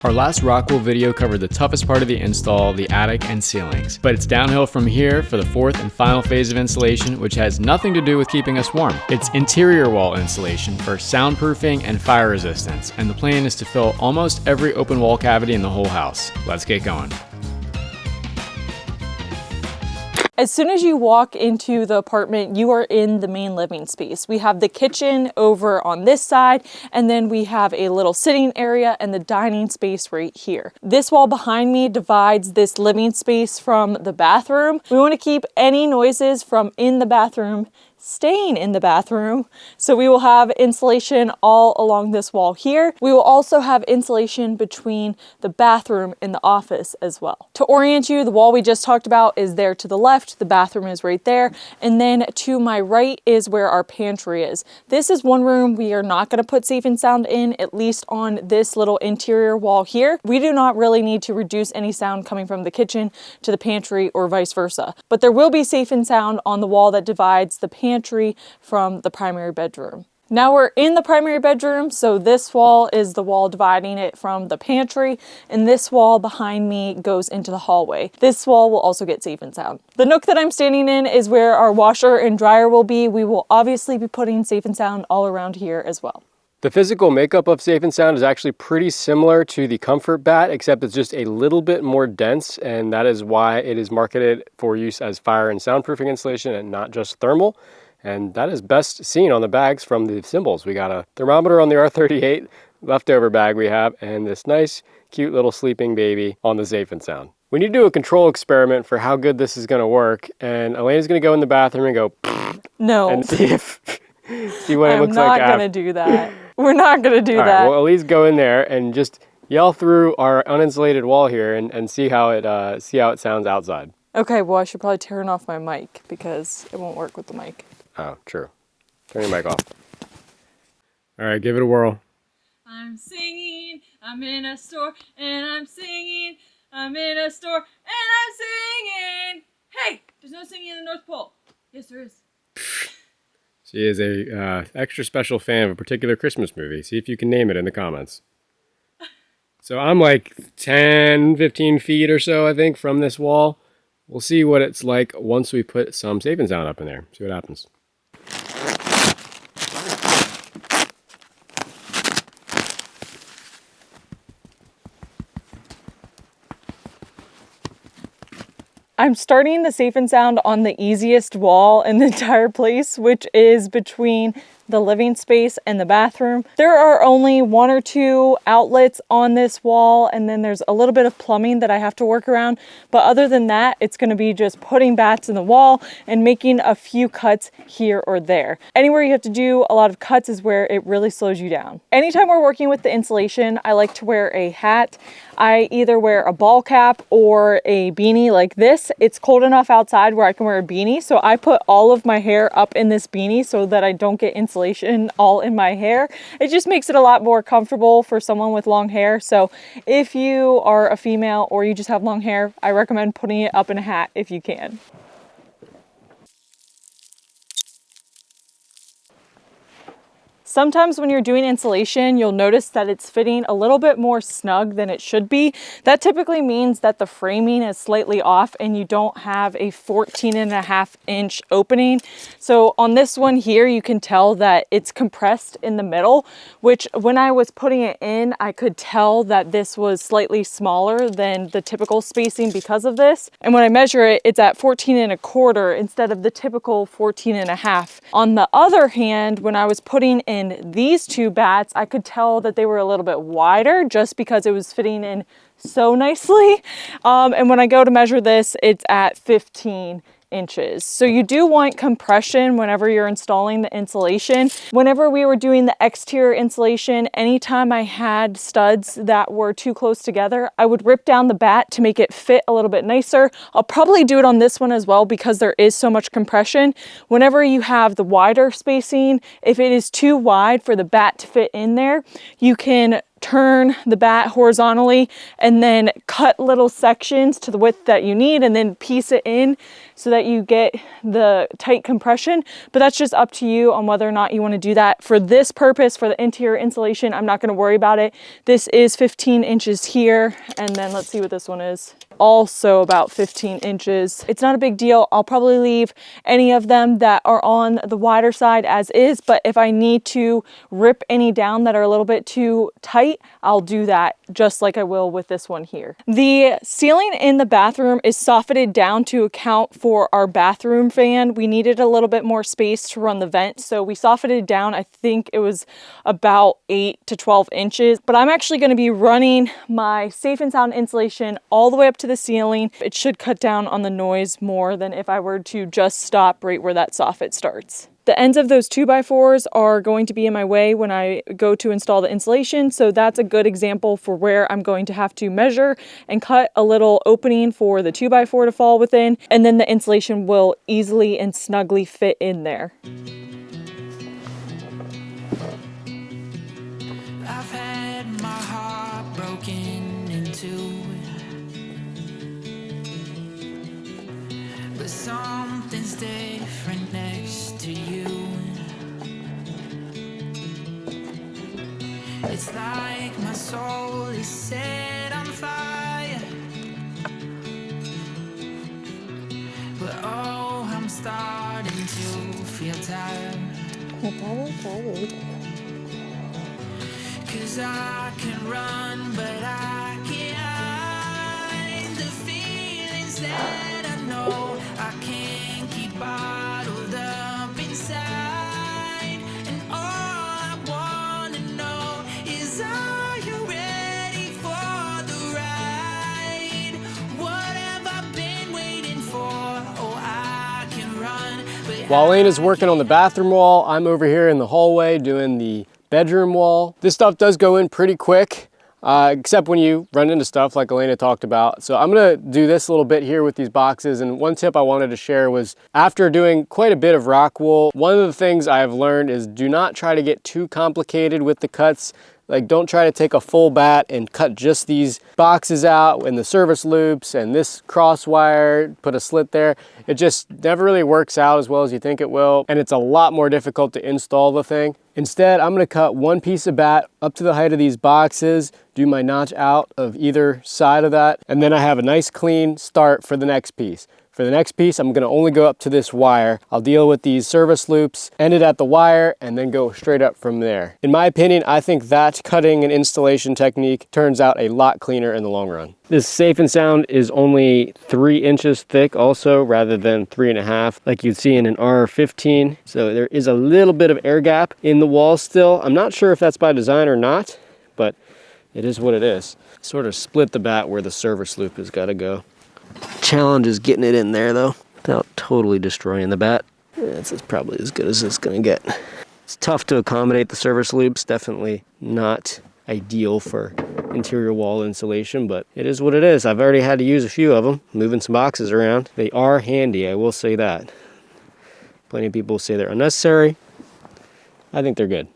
Our last ROCKWOOL video covered the toughest part of the install, the attic and ceilings. But it's downhill from here for the fourth and final phase of insulation, which has nothing to do with keeping us warm. It's interior wall insulation for soundproofing and fire resistance, and the plan is to fill almost every open wall cavity in the whole house. Let's get going. As soon as you walk into the apartment, you are in the main living space. We have the kitchen over on this side, and then we have a little sitting area and the dining space right here. This wall behind me divides this living space from the bathroom. We want to keep any noises from in the bathroom staying in the bathroom. So we will have insulation all along this wall here. We will also have insulation between the bathroom and the office as well. To orient you, the wall we just talked about is there to the left, the bathroom is right there, and then to my right is where our pantry is. This is one room we are not going to put safe and sound in, at least on this little interior wall here. We do not really need to reduce any sound coming from the kitchen to the pantry or vice versa, but there will be safe and sound on the wall that divides the pantry from the primary bedroom. Now we're in the primary bedroom, so this wall is the wall dividing it from the pantry, and this wall behind me goes into the hallway. This wall will also get safe and sound. The nook that I'm standing in is where our washer and dryer will be. We will obviously be putting safe and sound all around here as well. The physical makeup of Safe and Sound is actually pretty similar to the Comfort Bat, except it's just a little bit more dense, and that is why it is marketed for use as fire and soundproofing insulation and not just thermal. And that is best seen on the bags from the symbols. We got a thermometer on the R38 leftover bag we have, and this nice, cute little sleeping baby on the Safe and Sound. We need to do a control experiment for how good this is going to work, and Elena's going to go in the bathroom and go no, and see what it looks like. I'm not going to do that. We're not going to do that. Right, well, at least go in there and just yell through our uninsulated wall here and see how it sounds outside. Okay, well, I should probably turn off my mic because it won't work with the mic. Oh, true. Turn your mic off. All right, give it a whirl. I'm singing, I'm in a store, and I'm singing, I'm in a store, and I'm singing. Hey, there's no singing in the North Pole. Yes, there is. She is a extra special fan of a particular Christmas movie. See if you can name it in the comments. So I'm like 10, 15 feet or so, I think, from this wall. We'll see what it's like once we put some Safe and Sound up in there. See what happens. I'm starting the Safe and Sound on the easiest wall in the entire place, which is between the living space and the bathroom. There are only 1 or 2 outlets on this wall, and then there's a little bit of plumbing that I have to work around. But other than that, it's going to be just putting bats in the wall and making a few cuts here or there. Anywhere you have to do a lot of cuts is where it really slows you down. Anytime we're working with the insulation, I like to wear a hat. I either wear a ball cap or a beanie like this. It's cold enough outside where I can wear a beanie, so I put all of my hair up in this beanie so that I don't get insulation all in my hair. It just makes it a lot more comfortable for someone with long hair. So if you are a female or you just have long hair, I recommend putting it up in a hat if you can. Sometimes when you're doing insulation, you'll notice that it's fitting a little bit more snug than it should be. That typically means that the framing is slightly off and you don't have a 14.5-inch opening. So on this one here, you can tell that it's compressed in the middle, which when I was putting it in, I could tell that this was slightly smaller than the typical spacing because of this. And when I measure it, it's at 14.25 instead of the typical 14.5. On the other hand, when I was putting in these 2 bats, I could tell that they were a little bit wider just because it was fitting in so nicely. And when I go to measure this, it's at 15 inches. So you do want compression whenever you're installing the insulation. Whenever we were doing the exterior insulation, anytime I had studs that were too close together, I would rip down the bat to make it fit a little bit nicer. I'll probably do it on this one as well because there is so much compression. Whenever you have the wider spacing, if it is too wide for the bat to fit in there, you can turn the bat horizontally and then cut little sections to the width that you need and then piece it in so that you get the tight compression. But that's just up to you on whether or not you want to do that. For this purpose, for the interior insulation, I'm not going to worry about it. This is 15 inches here, and then let's see what this one is. Also about 15 inches. It's not a big deal. I'll probably leave any of them that are on the wider side as is, but if I need to rip any down that are a little bit too tight, I'll do that just like I will with this one here. The ceiling in the bathroom is softened down to account for our bathroom fan. We needed a little bit more space to run the vent, so we softened it down. I think it was about 8 to 12 inches, but I'm actually going to be running my safe and sound insulation all the way up to the ceiling. It should cut down on the noise more than if I were to just stop right where that soffit starts. The ends of those 2x4s are going to be in my way when I go to install the insulation, so that's a good example for where I'm going to have to measure and cut a little opening for the 2x4 to fall within, and then the insulation will easily and snugly fit in there. I've had my heart broken into, but something's different next to you. It's like my soul is set on fire, but oh, I'm starting to feel tired. 'Cause I can run, but I can't hide the feelings that I know I can't keep bottled up inside. And all I wanna know is, are you ready for the ride? What have I been waiting for? Oh, I can run, but While Elaine is working on the bathroom wall, I'm over here in the hallway doing the bedroom wall. This stuff does go in pretty quick, except when you run into stuff like Elena talked about. So I'm gonna do this a little bit here with these boxes. And one tip I wanted to share was, after doing quite a bit of ROCKWOOL, one of the things I've learned is do not try to get too complicated with the cuts. Like, don't try to take a full bat and cut just these boxes out and the service loops and this cross wire, put a slit there. It just never really works out as well as you think it will. And it's a lot more difficult to install the thing. Instead, I'm gonna cut one piece of bat up to the height of these boxes, do my notch out of either side of that, and then I have a nice clean start for the next piece. For the next piece, I'm gonna only go up to this wire. I'll deal with these service loops, end it at the wire, and then go straight up from there. In my opinion, I think that cutting and installation technique turns out a lot cleaner in the long run. This safe and sound is only 3 inches thick also, rather than 3.5 like you'd see in an R15. So there is a little bit of air gap in the wall still. I'm not sure if that's by design or not, but it is what it is. Sort of split the bat where the service loop has got to go. Challenge is getting it in there though, without totally destroying the bat. This is probably as good as it's gonna get. It's tough to accommodate the service loops, definitely not ideal for interior wall insulation, but it is what it is. I've already had to use a few of them, moving some boxes around. They are handy, I will say that. Plenty of people say they're unnecessary. I think they're good.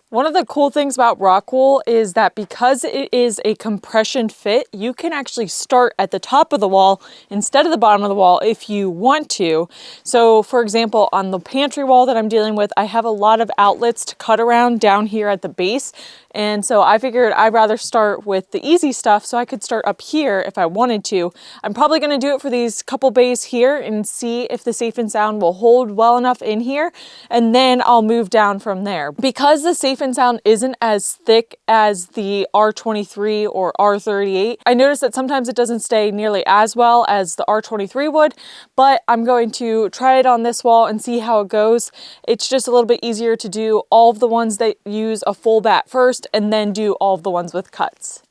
One of the cool things about ROCKWOOL is that because it is a compression fit, you can actually start at the top of the wall instead of the bottom of the wall if you want to. So for example, on the pantry wall that I'm dealing with, I have a lot of outlets to cut around down here at the base. And so I figured I'd rather start with the easy stuff so I could start up here if I wanted to. I'm probably gonna do it for these couple bays here and see if the safe and sound will hold well enough in here, and then I'll move down from there. Because the safe and sound isn't as thick as the R23 or R38, I noticed that sometimes it doesn't stay nearly as well as the R23 would, but I'm going to try it on this wall and see how it goes. It's just a little bit easier to do all of the ones that use a full bat first and then do all of the ones with cuts.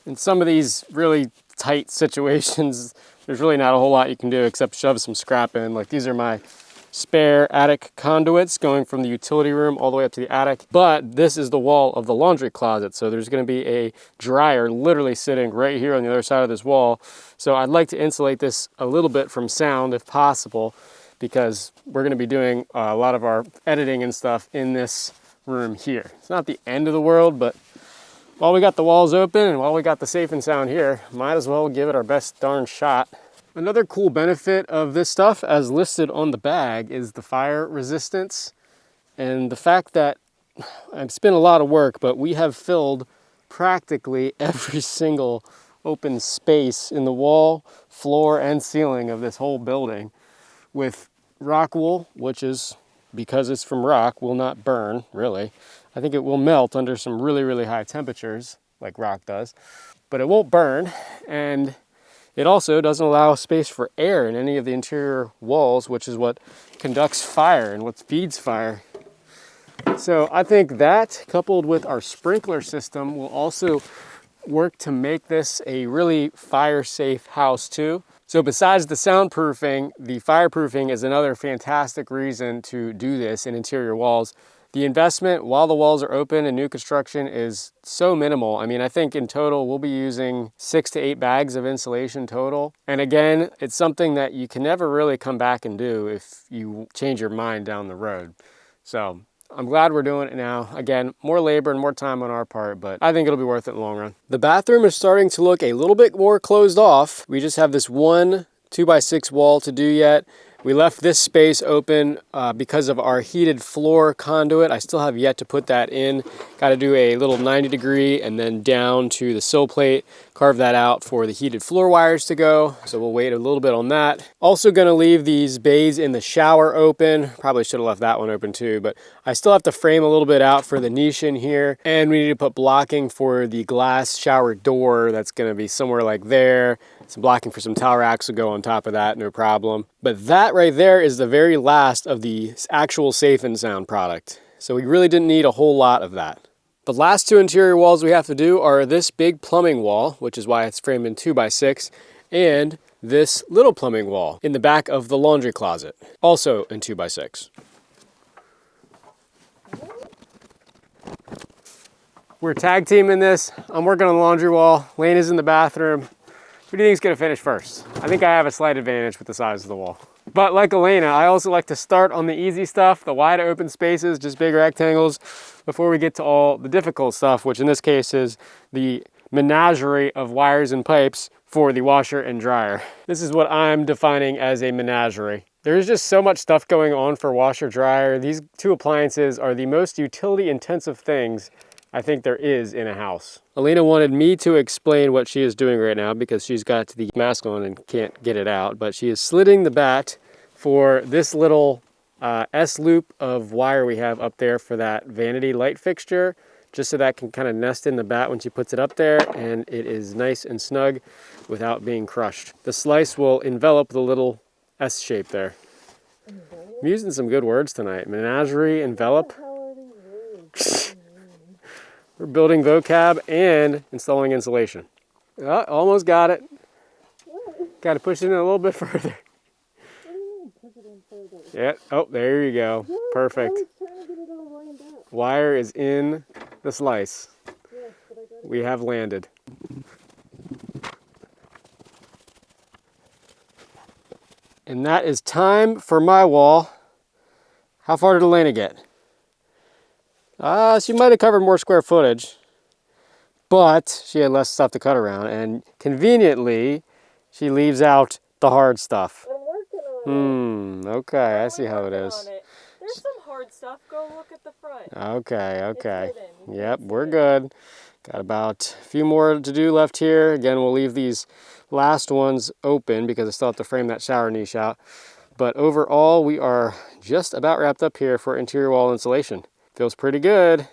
In some of these really tight situations, there's really not a whole lot you can do except shove some scrap in. Like, these are my spare attic conduits going from the utility room all the way up to the attic. But this is the wall of the laundry closet. So there's gonna be a dryer literally sitting right here on the other side of this wall. So I'd like to insulate this a little bit from sound if possible, because we're gonna be doing a lot of our editing and stuff in this room here. It's not the end of the world, but While we got the walls open and while we got the safe and sound here, might as well give it our best darn shot. Another cool benefit of this stuff, as listed on the bag, is the fire resistance and the fact that it's been a lot of work, but we have filled practically every single open space in the wall, floor, and ceiling of this whole building with ROCKWOOL, which is, because it's from rock, will not burn, really. I think it will melt under some really, really high temperatures, like rock does, but it won't burn. And it also doesn't allow space for air in any of the interior walls, which is what conducts fire and what feeds fire. So I think that, coupled with our sprinkler system, will also work to make this a really fire-safe house too. So besides the soundproofing, the fireproofing is another fantastic reason to do this in interior walls. The investment while the walls are open in new construction is so minimal. I mean, I think in total we'll be using 6 to 8 bags of insulation total. And again, it's something that you can never really come back and do if you change your mind down the road. So I'm glad we're doing it now. Again, more labor and more time on our part, but I think it'll be worth it in the long run. The bathroom is starting to look a little bit more closed off. We just have this one 2x6 wall to do yet. We left this space open because of our heated floor conduit. I still have yet to put that in. Got to do a little 90-degree and then down to the sill plate, carve that out for the heated floor wires to go. So we'll wait a little bit on that. Also going to leave these bays in the shower open. Probably should have left that one open too, but I still have to frame a little bit out for the niche in here. And we need to put blocking for the glass shower door. That's going to be somewhere like there. Some blocking for some towel racks will go on top of that, no problem. But that right there is the very last of the actual safe and sound product. So we really didn't need a whole lot of that. The last 2 interior walls we have to do are this big plumbing wall, which is why it's framed in 2x6, and this little plumbing wall in the back of the laundry closet, also in 2x6. We're tag teaming this. I'm working on the laundry wall. Lena's in the bathroom. Who do you think is going to finish first? I think I have a slight advantage with the size of the wall. But like Elena, I also like to start on the easy stuff, the wide open spaces, just big rectangles, before we get to all the difficult stuff, which in this case is the menagerie of wires and pipes for the washer and dryer. This is what I'm defining as a menagerie. There's just so much stuff going on for washer dryer. These 2 appliances are the most utility intensive things I think there is in a house. Elena wanted me to explain what she is doing right now because she's got the mask on and can't get it out, but she is slitting the bat for this little S-loop of wire we have up there for that vanity light fixture, just so that can kind of nest in the bat when she puts it up there and it is nice and snug without being crushed. The slice will envelop the little S shape there. I'm using some good words tonight. Menagerie, envelop. We're building vocab and installing insulation. Oh, almost got it. Got to push it in a little bit further. Yeah. Oh, there you go. Perfect. Wire is in the slice. We have landed. And that is time for my wall. How far did Elena get? She might have covered more square footage, but she had less stuff to cut around, and conveniently, she leaves out the hard stuff. I'm working on it. Okay, I see how it is. There's some hard stuff. Go look at the front. Okay. Yep, we're good. Got about a few more to do left here. Again, we'll leave these last ones open because I still have to frame that shower niche out. But overall, we are just about wrapped up here for interior wall insulation. Feels pretty good.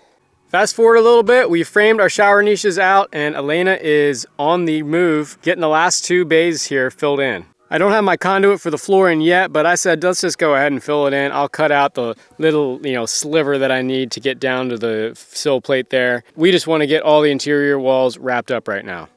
Fast forward a little bit, we framed our shower niches out and Elena is on the move, getting the last 2 bays here filled in. I don't have my conduit for the flooring yet, but I said, let's just go ahead and fill it in. I'll cut out the little, sliver that I need to get down to the sill plate there. We just want to get all the interior walls wrapped up right now.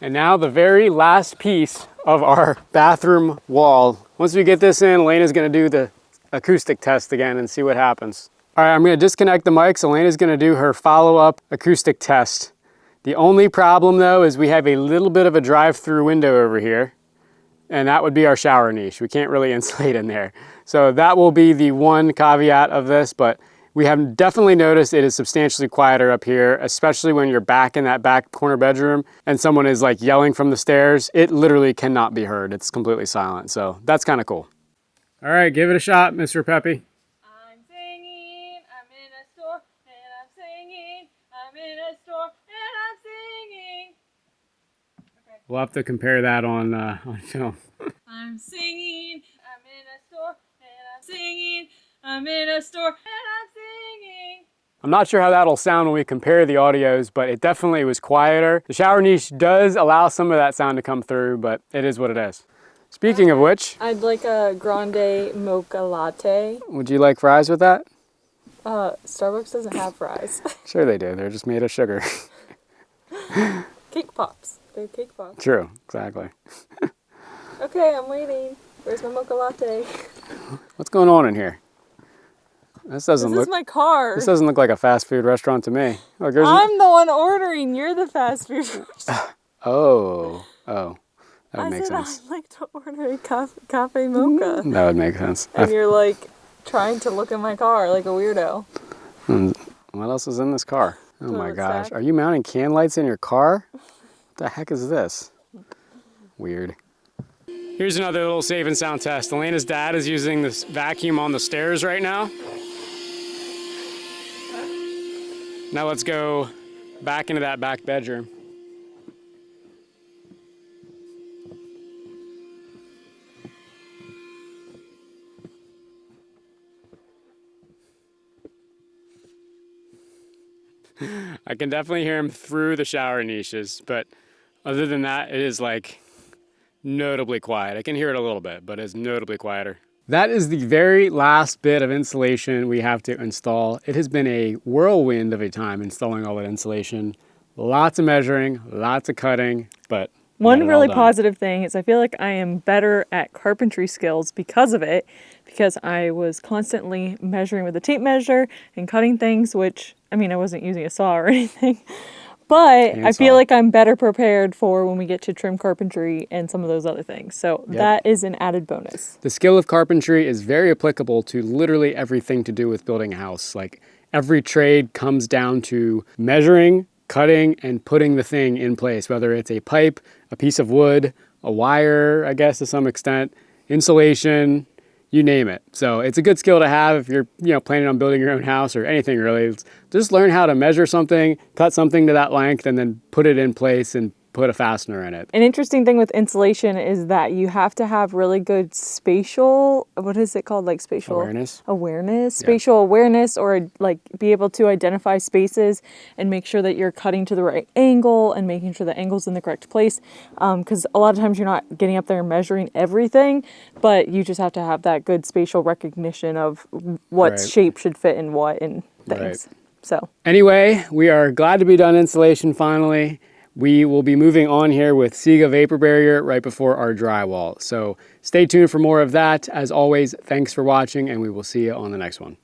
And now the very last piece of our bathroom wall. Once we get this in, Elena's gonna do the acoustic test again and see what happens. All right, I'm gonna disconnect the mics. Elena's gonna do her follow-up acoustic test. The only problem though is we have a little bit of a drive-through window over here, and that would be our shower niche. We can't really insulate in there. So that will be the one caveat of this, but We have definitely noticed it is substantially quieter up here, especially when you're back in that back corner bedroom and someone is like yelling from the stairs. It literally cannot be heard. It's completely silent. So that's kind of cool. All right, give it a shot, Mr. Peppy. I'm singing, I'm in a store, and I'm singing, I'm in a store, and I'm singing. Okay. We'll have to compare that on film. I'm singing, I'm in a store, and I'm singing, I'm in a store, and I'm singing. I'm not sure how that'll sound when we compare the audios, but it definitely was quieter. The shower niche does allow some of that sound to come through, but it is what it is. Speaking of which, I'd like a grande mocha latte. would you like fries with that? Starbucks doesn't have fries. Sure they do. They're just made of sugar. Cake pops. They're cake pops. True, exactly. Okay, I'm waiting. Where's my mocha latte? What's going on in here? This This is my car. This doesn't look like a fast food restaurant to me. Look, I'm the one ordering. You're the fast food. Oh, that would I make said sense. I'd like to order a cafe mocha. That would make sense. And you're like trying to look at my car like a weirdo. What else is in this car? Oh my Toilet gosh. stack. Are you mounting can lights in your car? What the heck is this? Weird. Here's another little safe and sound test. Elena's dad is using this vacuum on the stairs right now. Now let's go back into that back bedroom. I can definitely hear him through the shower niches, but other than that, it is like notably quiet. I can hear it a little bit, but it's notably quieter. That is the very last bit of insulation we have to install. It has been a whirlwind of a time installing all that insulation. Lots of measuring, lots of cutting, but One really positive thing is I feel like I am better at carpentry skills because of it, because I was constantly measuring with a tape measure and cutting things, which, I mean, I wasn't using a saw or anything, but I feel like I'm better prepared for when we get to trim carpentry and some of those other things. So that is an added bonus. The skill of carpentry is very applicable to literally everything to do with building a house. Like every trade comes down to measuring, cutting, and putting the thing in place, whether it's a pipe, a piece of wood, a wire, I guess to some extent, insulation, you name it. So it's a good skill to have if you're planning on building your own house or anything really. Just learn how to measure something, cut something to that length, and then put it in place and put a fastener in it. An interesting thing with insulation is that you have to have really good spatial, what is it called? Like spatial awareness, spatial awareness, or like be able to identify spaces and make sure that you're cutting to the right angle and making sure the angle's in the correct place. Because a lot of times you're not getting up there and measuring everything, but you just have to have that good spatial recognition of what shape should fit in what and things. So anyway, we are glad to be done insulation finally. We will be moving on here with Sega Vapor Barrier right before our drywall. So stay tuned for more of that. As always, thanks for watching, and we will see you on the next one.